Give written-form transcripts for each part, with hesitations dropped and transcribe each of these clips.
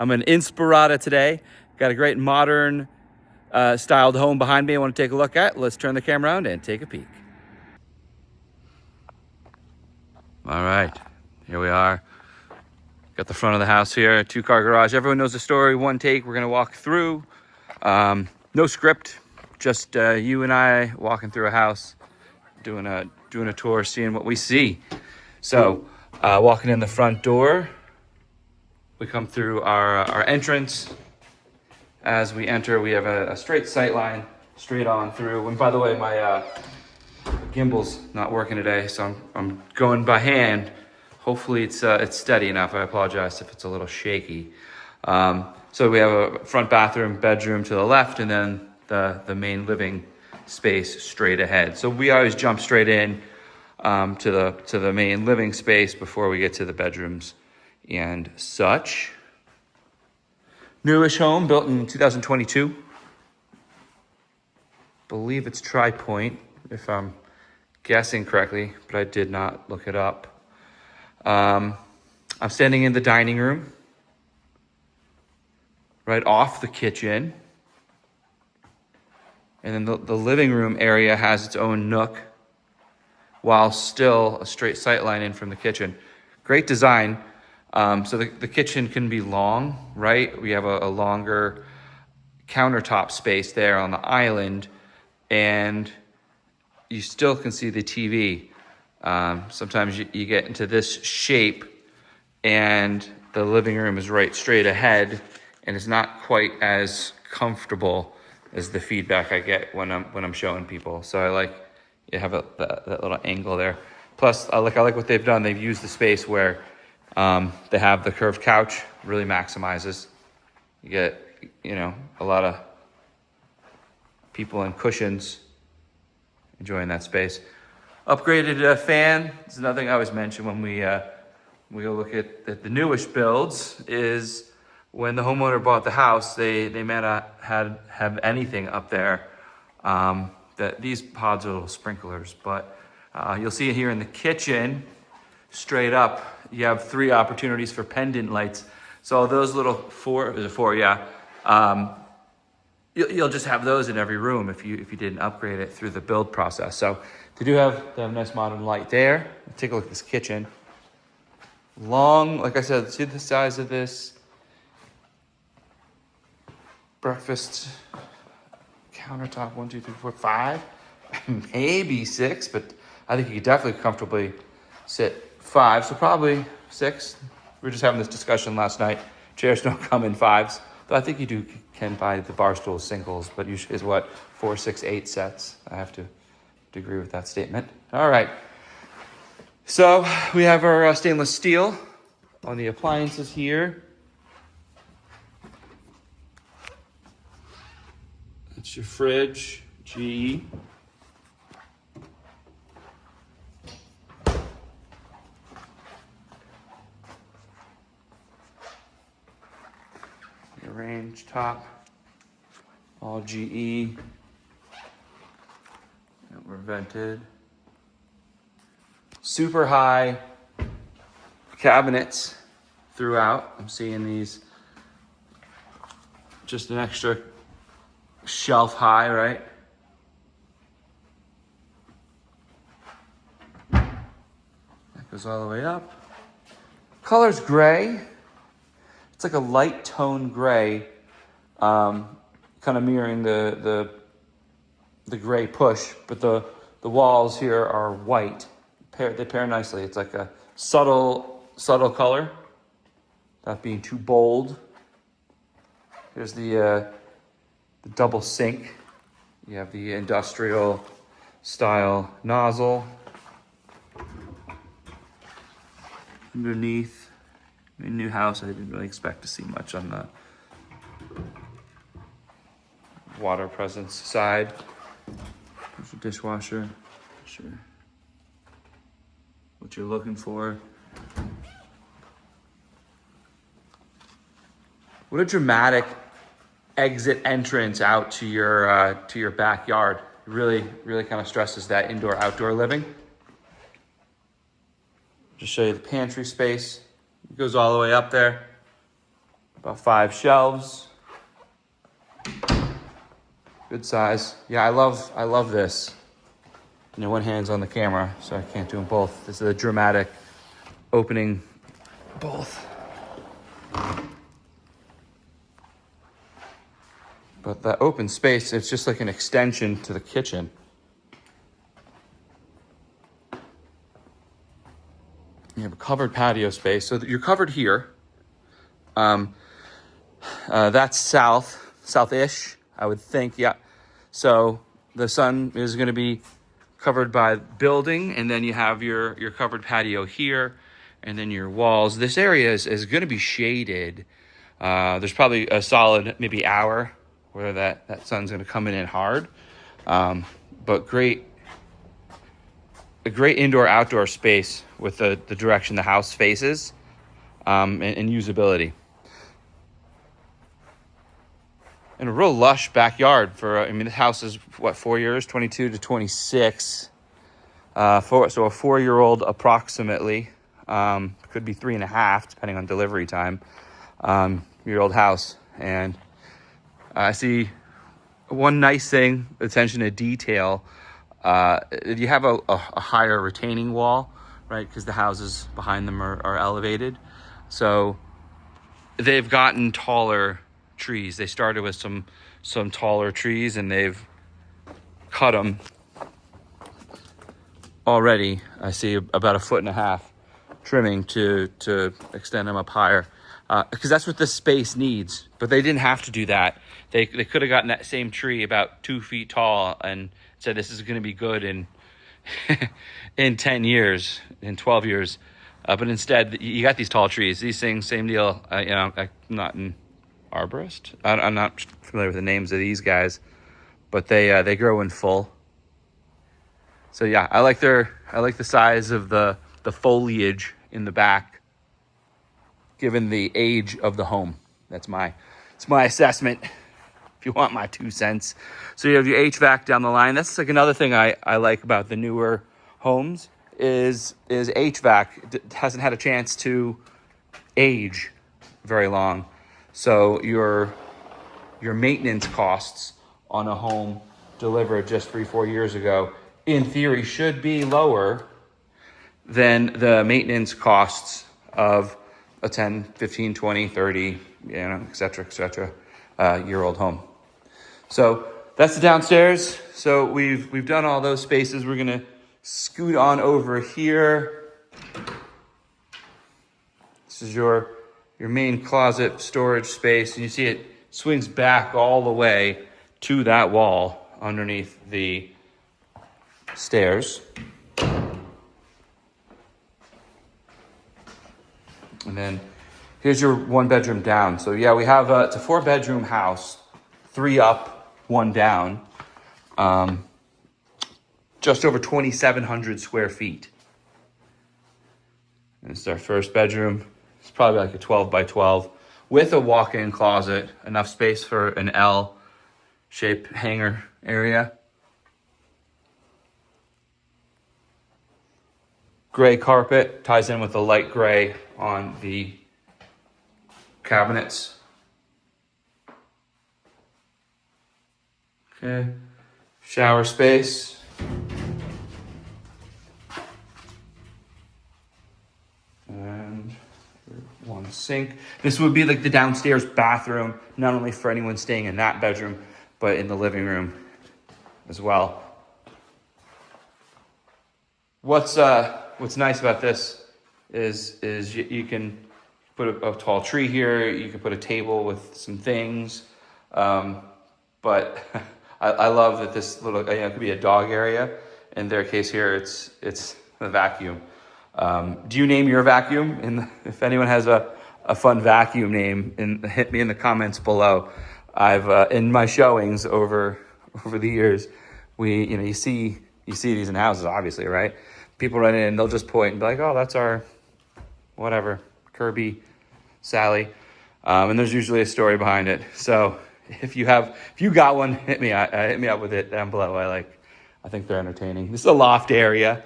I'm in Inspirada today. Got a great modern styled home behind me I want to take a look at. Let's turn the camera around and take a peek. All right, here we are. Got the front of the house here, 2-car garage. Everyone knows the story, one take. We're gonna walk through. No script, just you and I walking through a house, doing a tour, seeing what we see. So, walking in the front door, we come through our entrance. As we enter, we have a straight sight line straight on through. And by the way, my gimbal's not working today, so I'm going by hand. Hopefully it's steady enough. I apologize if it's a little shaky. So we have a front bathroom, bedroom to the left, and then the main living space straight ahead. So we always jump straight in to the main living space before we get to the bedrooms and such. Newish home, built in 2022. Believe it's tri-point, if I'm guessing correctly, but I did not look it up. I'm standing in the dining room, right off the kitchen. And then the living room area has its own nook, while still a straight sight line in from the kitchen. Great design. So the kitchen can be long, right? We have a longer countertop space there on the island, and you still can see the TV. Sometimes you get into this shape and the living room is right straight ahead, and it's not quite as comfortable as the feedback I get when I'm showing people. So I like you have that little angle there. Plus, I like what they've done. They've used the space where they have the curved couch, really maximizes. You get, a lot of people in cushions enjoying that space. Upgraded fan. This is another thing I always mention when we go look at the newish builds is when the homeowner bought the house, they may not have anything up there. That these pods are little sprinklers, but you'll see it here in the kitchen. Straight up, you have 3 opportunities for pendant lights. So those little 4, you'll just have those in every room if you didn't upgrade it through the build process. So they have a nice modern light there. Take a look at this kitchen. Long, like I said, see the size of this breakfast countertop. 1, 2, 3, 4, 5, maybe 6, but I think you could definitely comfortably sit 5, so probably 6. We were just having this discussion last night. Chairs don't come in 5s, though I think you can buy the bar stool singles, but usually is what 4, 6, 8 sets. I have to agree with that statement. All right. So we have our stainless steel on the appliances here. That's your fridge, GE. Your range top, all GE. And we're vented. Super high cabinets throughout. I'm seeing these just an extra shelf high, right? That goes all the way up. Color's gray. It's like a light tone gray, kind of mirroring the gray push, but the walls here are white. They pair nicely. It's like a subtle color, not being too bold. Here's the double sink. You have the industrial style nozzle. Underneath, new house, I didn't really expect to see much on the water presence side. There's a dishwasher. Sure. What you're looking for. What a dramatic exit entrance out to your backyard. Really kind of stresses that indoor-outdoor living. Just show you the pantry space. It goes all the way up there. About 5 shelves. Good size. Yeah, I love this. One hand's on the camera, so I can't do them both. This is a dramatic opening both. But that open space, it's just like an extension to the kitchen. You have a covered patio space, so you're covered here. That's southish, I would think, yeah. So the sun is going to be covered by building, and then you have your covered patio here, and then your walls. This area is going to be shaded. There's probably a solid maybe hour where that sun's going to come in hard. But a great indoor-outdoor space with the direction the house faces, and usability. And a real lush backyard for, this house is, 4 years, 22 to 26. So a 4-year-old approximately, could be 3.5, depending on delivery time, year-old house. And I see one nice thing, attention to detail. You have a higher retaining wall, right? Because the houses behind them are elevated. So they've gotten taller trees. They started with some taller trees, and they've cut them already. I see about 1.5 feet trimming to extend them up higher, because that's what the space needs. But they didn't have to do that. They could have gotten that same tree about 2 feet tall and said this is going to be good in 10 years, in 12 years. But instead, you got these tall trees. These things, same deal. I'm not an arborist. I'm not familiar with the names of these guys, but they grow in full. So yeah, I like the size of the foliage in the back, given the age of the home. It's my assessment, if you want my 2 cents. So you have your HVAC down the line. That's like another thing I like about the newer homes is HVAC. It hasn't had a chance to age very long. So your maintenance costs on a home delivered just 3-4 years ago, in theory, should be lower than the maintenance costs of a 10, 15, 20, 30, et cetera, year-old home. So that's the downstairs. So we've done all those spaces. We're gonna scoot on over here. This is your main closet storage space, and you see it swings back all the way to that wall underneath the stairs. And then here's your 1-bedroom down. So yeah, we have it's a 4-bedroom house, 3 up, 1 down, just over 2,700 square feet. And it's our first bedroom. It's probably like a 12 by 12 with a walk-in closet, enough space for an L-shaped hanger area. Gray carpet ties in with the light gray on the cabinets. Okay, shower space. And one sink. This would be like the downstairs bathroom, not only for anyone staying in that bedroom, but in the living room as well. What's nice about this is you can put a tall tree here. You can put a table with some things, but I love that this little it could be a dog area. In their case here, it's the vacuum. Do you name your vacuum? If anyone has a fun vacuum name, hit me in the comments below. I've in my showings over the years, you see these in houses, obviously, right? People run in and they'll just point and be like, "Oh, that's our whatever, Kirby, Sally," and there's usually a story behind it. So if you got one, hit me up with it down below. I think they're entertaining. This is a loft area.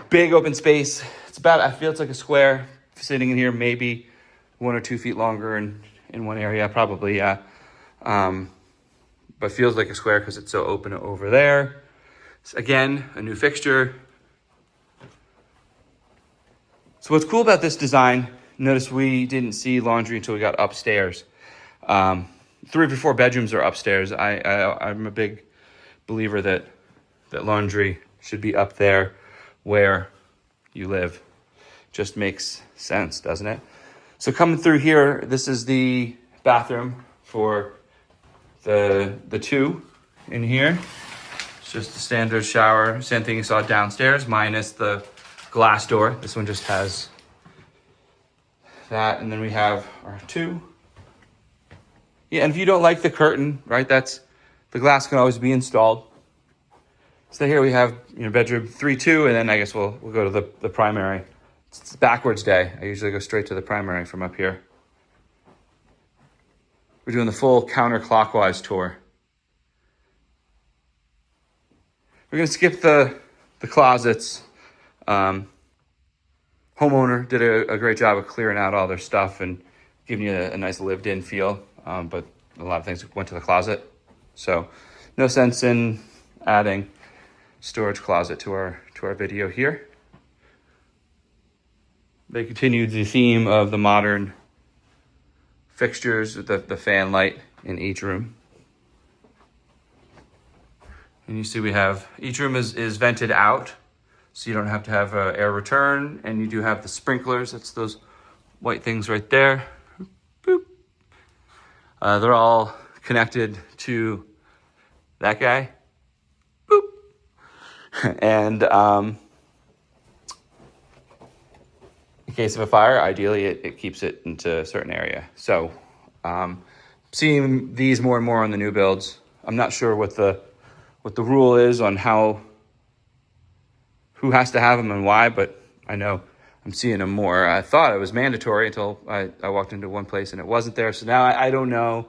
Big open space. I feel it's like a square sitting in here, maybe 1 or 2 feet longer in one area, probably, yeah. But feels like a square because it's so open over there. So again, a new fixture. So what's cool about this design, notice we didn't see laundry until we got upstairs. 3 or 4 bedrooms are upstairs. I'm a big believer that laundry should be up there where you live. Just makes sense, doesn't it? So coming through here, this is the bathroom for the 2 in here. It's just a standard shower, same thing you saw downstairs, minus the glass door. This one just has that, and then we have our 2. Yeah, and if you don't like the curtain, right, the glass can always be installed. So here we have, bedroom 3-2, and then I guess we'll go to the primary. It's backwards day. I usually go straight to the primary from up here. We're doing the full counterclockwise tour. We're gonna skip the closets. Homeowner did a great job of clearing out all their stuff and giving you a nice lived-in feel, but a lot of things went to the closet. So no sense in adding storage closet to our video here. They continued the theme of the modern fixtures with the fan light in each room. And you see we have, each room is vented out, so you don't have to have air return, and you do have the sprinklers. That's those white things right there. Boop. They're all connected to that guy. Boop. And in case of a fire, ideally it keeps it into a certain area. So seeing these more and more on the new builds. I'm not sure what the rule is on who has to have them and why, but I know I'm seeing them more. I thought it was mandatory until I walked into one place and it wasn't there. So now I don't know.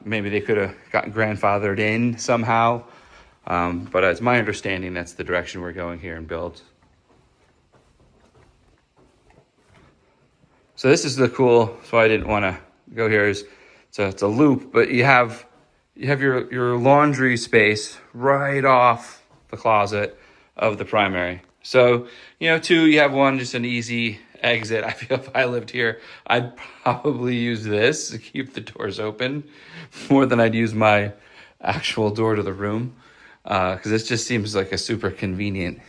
Maybe they could have gotten grandfathered in somehow. But it's my understanding that's the direction we're going here in builds. So this is the cool, so I didn't want to go here. So it's a loop, but you have your laundry space right off the closet of the primary. So, 2, you have one, just an easy exit. I feel if I lived here, I'd probably use this to keep the doors open more than I'd use my actual door to the room. Because this just seems like a super convenient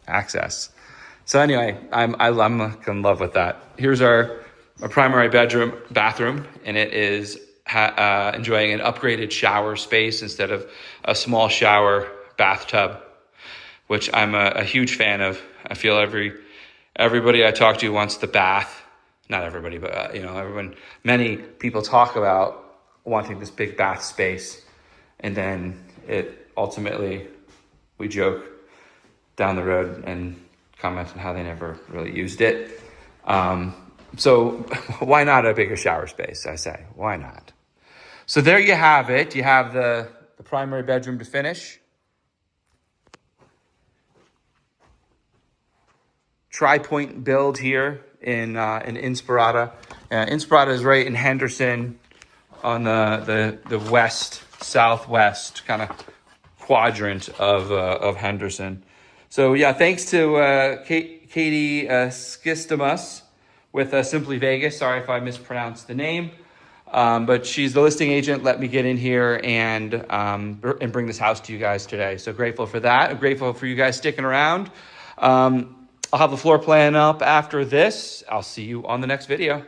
access. So anyway, I'm in love with that. Here's our primary bathroom, and it is enjoying an upgraded shower space instead of a small shower bathtub, which I'm a huge fan of. I feel everybody I talk to wants the bath. Not everybody, but many people talk about wanting this big bath space, and then it ultimately, we joke down the road and comment on how they never really used it. So why not a bigger shower space, I say? Why not? So there you have it. You have the primary bedroom to finish. Tri-point build here in Inspirada. Inspirada is right in Henderson on the west, southwest kind of quadrant of Henderson. So yeah, thanks to Katie Skistimus with Simply Vegas. Sorry if I mispronounced the name, but she's the listing agent. Let me get in here and bring this house to you guys today. So grateful for that. I'm grateful for you guys sticking around. I'll have the floor plan up after this. I'll see you on the next video.